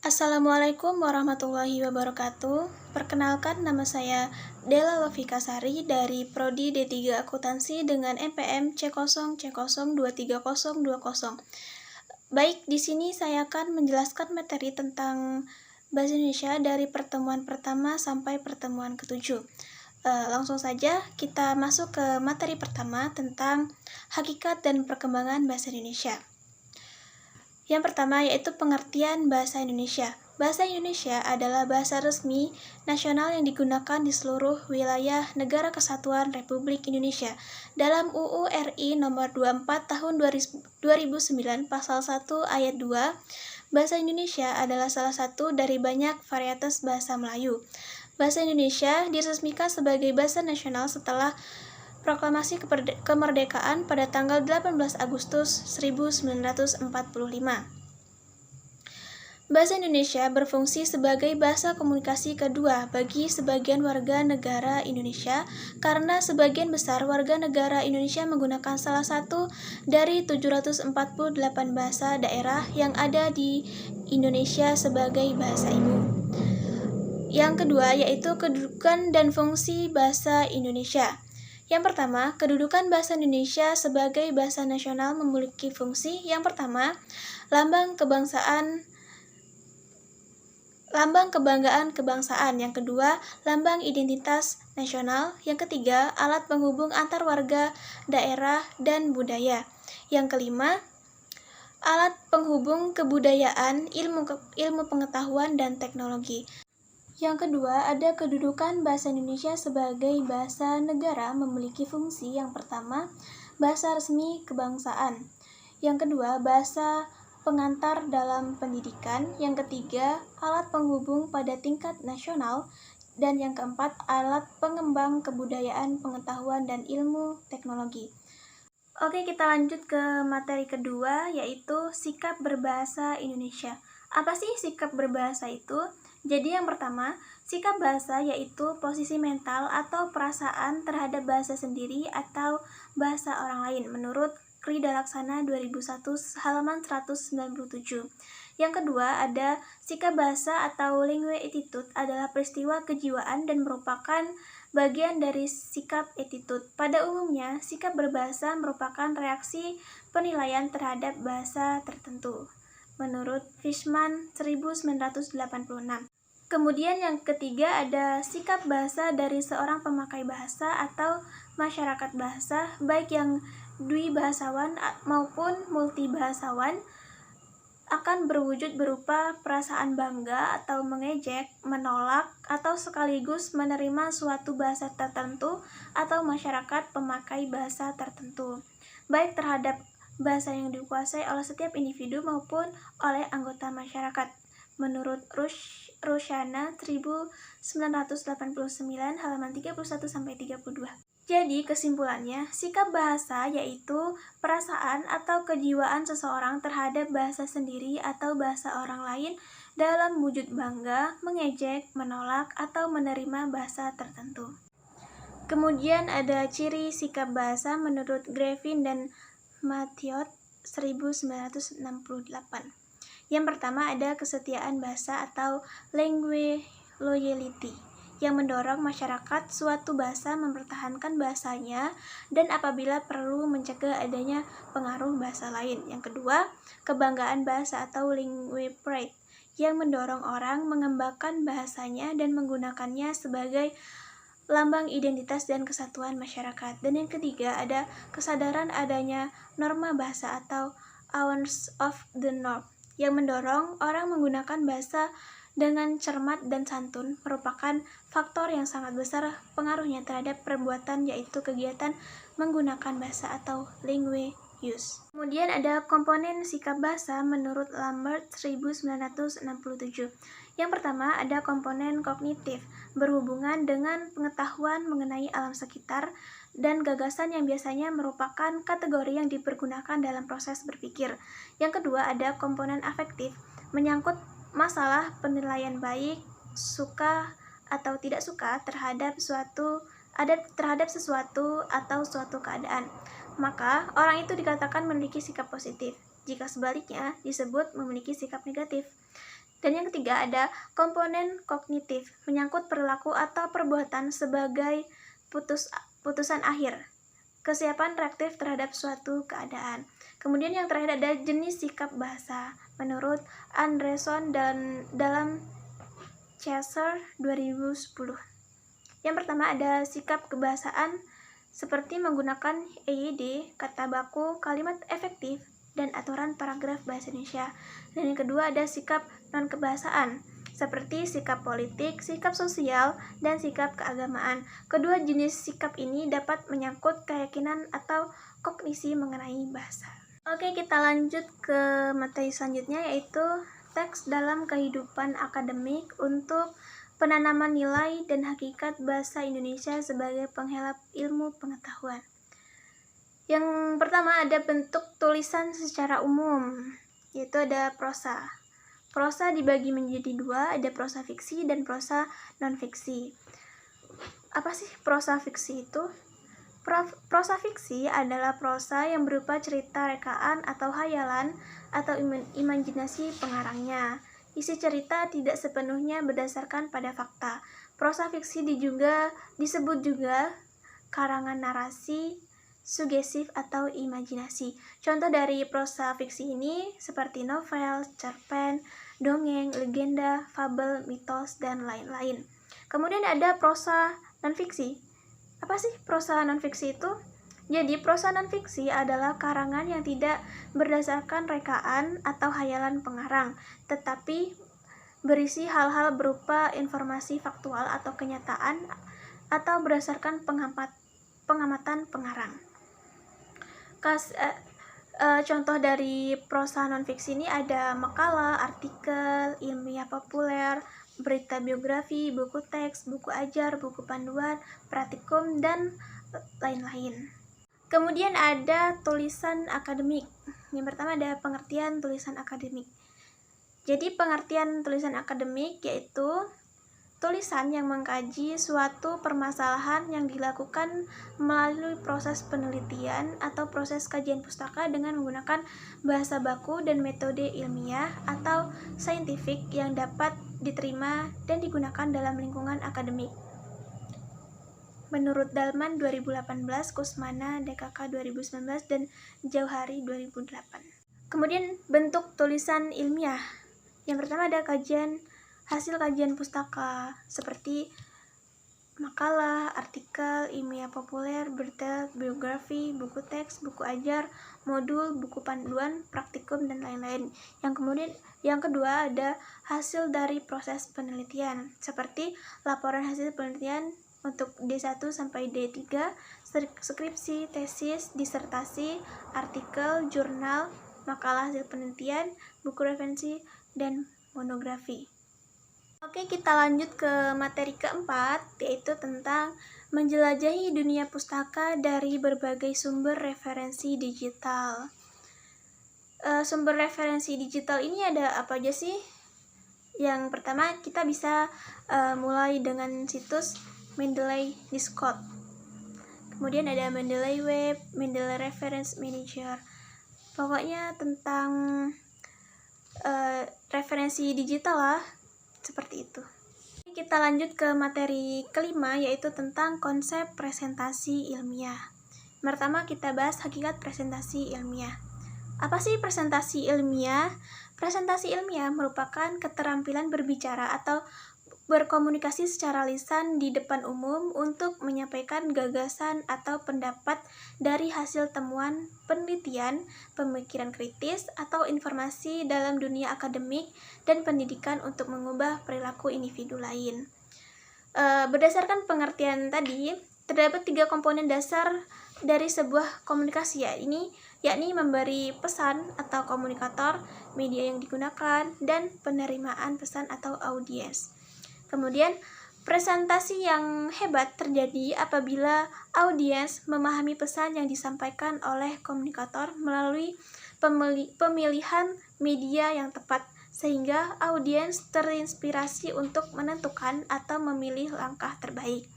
Assalamualaikum warahmatullahi wabarakatuh. Perkenalkan, nama saya Della Lovika Sari dari Prodi D3 Akuntansi dengan NPM C0C023020. Baik, di sini saya akan menjelaskan materi tentang Bahasa Indonesia dari pertemuan pertama sampai pertemuan ketujuh. Langsung saja kita masuk ke materi pertama tentang hakikat dan perkembangan bahasa Indonesia. Yang pertama yaitu pengertian bahasa Indonesia. Bahasa Indonesia adalah bahasa resmi nasional yang digunakan di seluruh wilayah Negara Kesatuan Republik Indonesia. Dalam UU RI nomor 24 tahun 2009 pasal 1 ayat 2, bahasa Indonesia adalah salah satu dari banyak varietas bahasa Melayu. Bahasa Indonesia diresmikan sebagai bahasa nasional setelah Proklamasi Kemerdekaan pada tanggal 18 Agustus 1945. Bahasa Indonesia berfungsi sebagai bahasa komunikasi kedua bagi sebagian warga negara Indonesia karena sebagian besar warga negara Indonesia menggunakan salah satu dari 748 bahasa daerah yang ada di Indonesia sebagai bahasa ibu. Yang kedua yaitu kedudukan dan fungsi bahasa Indonesia. Yang pertama, kedudukan bahasa Indonesia sebagai bahasa nasional memiliki fungsi. Yang pertama, lambang kebanggaan kebangsaan. Yang kedua, lambang identitas nasional. Yang ketiga, alat penghubung antar warga daerah dan budaya. Yang kelima, alat penghubung kebudayaan, ilmu pengetahuan dan teknologi. Yang kedua, ada kedudukan bahasa Indonesia sebagai bahasa negara memiliki fungsi. Yang pertama, bahasa resmi kebangsaan. Yang kedua, bahasa pengantar dalam pendidikan. Yang ketiga, alat penghubung pada tingkat nasional. Dan yang keempat, alat pengembang kebudayaan, pengetahuan, dan ilmu teknologi. Oke, kita lanjut ke materi kedua, yaitu sikap berbahasa Indonesia. Apa sih sikap berbahasa itu? Jadi yang pertama, sikap bahasa yaitu posisi mental atau perasaan terhadap bahasa sendiri atau bahasa orang lain menurut Krida Laksana 2001 halaman 197. Yang kedua, ada sikap bahasa atau language attitude adalah peristiwa kejiwaan dan merupakan bagian dari sikap attitude. Pada umumnya, sikap berbahasa merupakan reaksi penilaian terhadap bahasa tertentu menurut Fishman 1986. Kemudian yang ketiga ada sikap bahasa dari seorang pemakai bahasa atau masyarakat bahasa, baik yang dwibahasawan maupun multibahasawan, akan berwujud berupa perasaan bangga atau mengejek, menolak, atau sekaligus menerima suatu bahasa tertentu atau masyarakat pemakai bahasa tertentu, baik terhadap bahasa yang dikuasai oleh setiap individu maupun oleh anggota masyarakat. Menurut Rushana 1989 halaman 31-32. Jadi kesimpulannya, sikap bahasa yaitu perasaan atau kejiwaan seseorang terhadap bahasa sendiri atau bahasa orang lain dalam wujud bangga, mengejek, menolak, atau menerima bahasa tertentu. Kemudian ada ciri sikap bahasa menurut Grevin dan Mathiot 1968. Yang pertama ada kesetiaan bahasa atau language loyalty yang mendorong masyarakat suatu bahasa mempertahankan bahasanya dan apabila perlu mencegah adanya pengaruh bahasa lain. Yang kedua, kebanggaan bahasa atau language pride yang mendorong orang mengembangkan bahasanya dan menggunakannya sebagai lambang identitas dan kesatuan masyarakat. Dan yang ketiga ada kesadaran adanya norma bahasa atau awareness of the norm yang mendorong orang menggunakan bahasa dengan cermat dan santun merupakan faktor yang sangat besar pengaruhnya terhadap perbuatan yaitu kegiatan menggunakan bahasa atau language use. Kemudian ada komponen sikap bahasa menurut Lambert 1967. Yang pertama ada komponen kognitif berhubungan dengan pengetahuan mengenai alam sekitar dan gagasan yang biasanya merupakan kategori yang dipergunakan dalam proses berpikir. Yang kedua ada komponen afektif menyangkut masalah penilaian baik, suka atau tidak suka terhadap sesuatu atau suatu keadaan. Maka orang itu dikatakan memiliki sikap positif. Jika sebaliknya disebut memiliki sikap negatif. Dan yang ketiga ada komponen kognitif, menyangkut perilaku atau perbuatan sebagai putusan akhir, kesiapan reaktif terhadap suatu keadaan. Kemudian yang terakhir ada jenis sikap bahasa. Menurut Andreson dalam Chaser 2010. Yang pertama ada sikap kebahasaan seperti menggunakan EYD, kata baku, kalimat efektif, dan aturan paragraf bahasa Indonesia. Dan yang kedua ada sikap non-kebahasaan seperti sikap politik, sikap sosial, dan sikap keagamaan. Kedua jenis sikap ini dapat menyangkut keyakinan atau kognisi mengenai bahasa. Oke, kita lanjut ke materi selanjutnya, yaitu teks dalam kehidupan akademik untuk penanaman nilai dan hakikat bahasa Indonesia sebagai penghelap ilmu pengetahuan. Yang pertama ada bentuk tulisan secara umum, yaitu ada prosa. Prosa dibagi menjadi dua, ada prosa fiksi dan prosa non-fiksi. Apa sih prosa fiksi itu? Prosa fiksi adalah prosa yang berupa cerita rekaan atau hayalan atau imajinasi pengarangnya. Isi cerita tidak sepenuhnya berdasarkan pada fakta. Prosa fiksi disebut juga karangan narasi, sugesif atau imajinasi. Contoh dari prosa fiksi ini seperti novel, cerpen, dongeng, legenda, fabel, mitos, dan lain-lain. Kemudian ada prosa non-fiksi. Apa sih prosa non-fiksi itu? Jadi, prosa non-fiksi adalah karangan yang tidak berdasarkan rekaan atau hayalan pengarang, tetapi berisi hal-hal berupa informasi faktual atau kenyataan atau berdasarkan pengamatan pengarang. Contoh dari prosa non-fiksi ini ada makalah, artikel, ilmiah populer, berita biografi, buku teks, buku ajar, buku panduan, praktikum, dan lain-lain. Kemudian ada tulisan akademik. Yang pertama ada pengertian tulisan akademik. Jadi pengertian tulisan akademik yaitu tulisan yang mengkaji suatu permasalahan yang dilakukan melalui proses penelitian atau proses kajian pustaka dengan menggunakan bahasa baku dan metode ilmiah atau saintifik yang dapat diterima dan digunakan dalam lingkungan akademik. Menurut Dalman 2018, Kusmana DKK 2019, dan Jauhari 2008. Kemudian bentuk tulisan ilmiah. Yang pertama ada hasil kajian pustaka seperti makalah, artikel, ilmiah populer, berita, biografi, buku teks, buku ajar, modul, buku panduan, praktikum, dan lain-lain. Yang kedua ada hasil dari proses penelitian seperti laporan hasil penelitian untuk D1 sampai D3, skripsi, tesis, disertasi, artikel, jurnal, makalah hasil penelitian, buku referensi, dan monografi. Oke, kita lanjut ke materi keempat, yaitu tentang menjelajahi dunia pustaka dari berbagai sumber referensi digital. Sumber referensi digital ini ada apa aja sih? Yang pertama, kita bisa mulai dengan situs Mendeley Discord. Kemudian ada Mendeley Web, Mendeley Reference Manager. Pokoknya tentang referensi digital lah, seperti itu. Kita lanjut ke materi kelima, yaitu tentang konsep presentasi ilmiah. Pertama kita bahas hakikat presentasi ilmiah. Apa sih presentasi ilmiah? Presentasi ilmiah merupakan keterampilan berbicara atau berkomunikasi secara lisan di depan umum untuk menyampaikan gagasan atau pendapat dari hasil temuan penelitian, pemikiran kritis, atau informasi dalam dunia akademik dan pendidikan untuk mengubah perilaku individu lain. Berdasarkan pengertian tadi, terdapat 3 komponen dasar dari sebuah komunikasi, yakni memberi pesan atau komunikator, media yang digunakan, dan penerimaan pesan atau audiens. Kemudian, presentasi yang hebat terjadi apabila audiens memahami pesan yang disampaikan oleh komunikator melalui pemilihan media yang tepat, sehingga audiens terinspirasi untuk menentukan atau memilih langkah terbaik.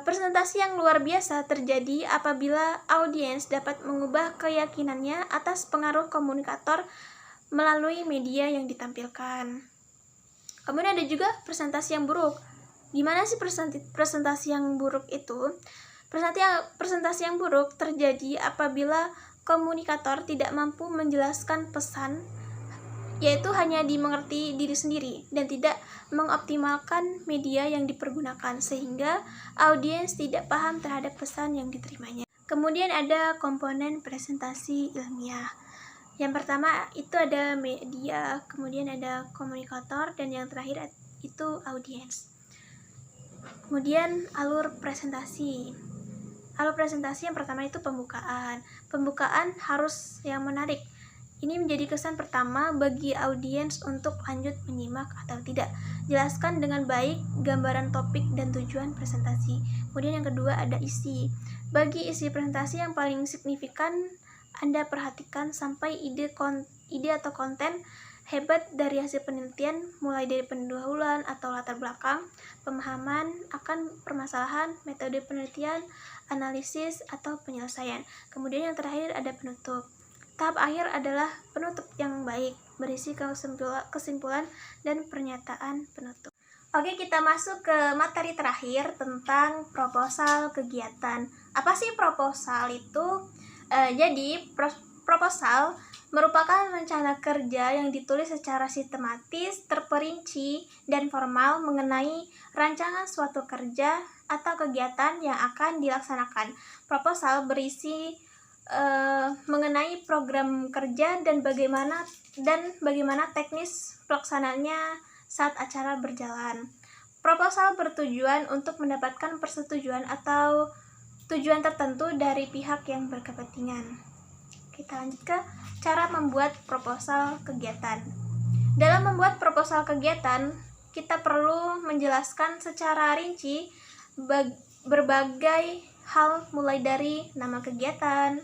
Presentasi yang luar biasa terjadi apabila audiens dapat mengubah keyakinannya atas pengaruh komunikator melalui media yang ditampilkan. Kemudian ada juga presentasi yang buruk. Gimana sih presentasi yang buruk itu? Presentasi yang buruk terjadi apabila komunikator tidak mampu menjelaskan pesan, yaitu hanya dimengerti diri sendiri dan tidak mengoptimalkan media yang dipergunakan sehingga audiens tidak paham terhadap pesan yang diterimanya. Kemudian ada komponen presentasi ilmiah. Yang pertama itu ada media, kemudian ada komunikator, dan yang terakhir itu audiens. Kemudian alur presentasi. Alur presentasi yang pertama itu pembukaan. Pembukaan harus yang menarik. Ini menjadi kesan pertama bagi audiens untuk lanjut menyimak atau tidak. Jelaskan dengan baik gambaran topik dan tujuan presentasi. Kemudian yang kedua ada isi. Bagi isi presentasi yang paling signifikan, Anda perhatikan sampai ide atau konten hebat dari hasil penelitian, mulai dari pendahuluan atau latar belakang, pemahaman akan permasalahan, metode penelitian, analisis, atau penyelesaian. Kemudian yang terakhir ada penutup. Tahap akhir adalah penutup yang baik, berisi kesimpulan dan pernyataan penutup. Oke, kita masuk ke materi terakhir tentang proposal kegiatan. Apa sih proposal itu? Jadi, proposal merupakan rencana kerja yang ditulis secara sistematis, terperinci, dan formal mengenai rancangan suatu kerja atau kegiatan yang akan dilaksanakan. Proposal berisi mengenai program kerja dan bagaimana teknis pelaksanaannya saat acara berjalan. Proposal bertujuan untuk mendapatkan persetujuan atau tujuan tertentu dari pihak yang berkepentingan. Kita lanjut ke cara membuat proposal kegiatan. Dalam membuat proposal kegiatan, kita perlu menjelaskan secara rinci berbagai hal, mulai dari nama kegiatan,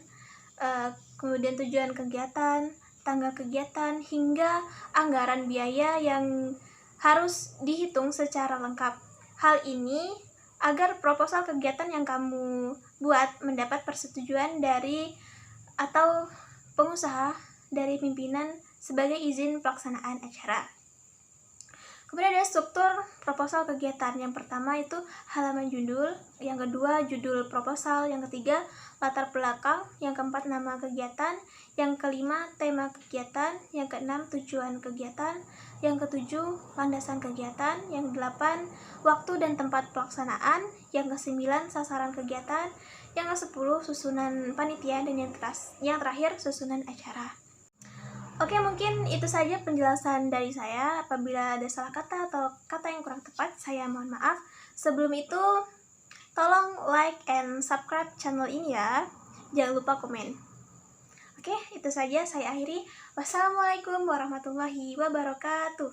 kemudian tujuan kegiatan, tanggal kegiatan, hingga anggaran biaya yang harus dihitung secara lengkap. Hal ini agar proposal kegiatan yang kamu buat mendapat persetujuan dari atau pengusaha dari pimpinan sebagai izin pelaksanaan acara. Kemudian ada struktur proposal kegiatan. Yang pertama itu halaman judul, yang kedua judul proposal, yang ketiga latar belakang, yang keempat nama kegiatan, yang kelima tema kegiatan, yang keenam tujuan kegiatan, yang ketujuh landasan kegiatan, yang delapan waktu dan tempat pelaksanaan, yang kesembilan sasaran kegiatan, yang ke-10 susunan panitia, dan yang terakhir susunan acara. Oke, mungkin itu saja penjelasan dari saya. Apabila ada salah kata atau kata yang kurang tepat, saya mohon maaf. Sebelum itu, tolong like and subscribe channel ini ya. Jangan lupa komen. Oke, itu saja saya akhiri. Wassalamualaikum warahmatullahi wabarakatuh.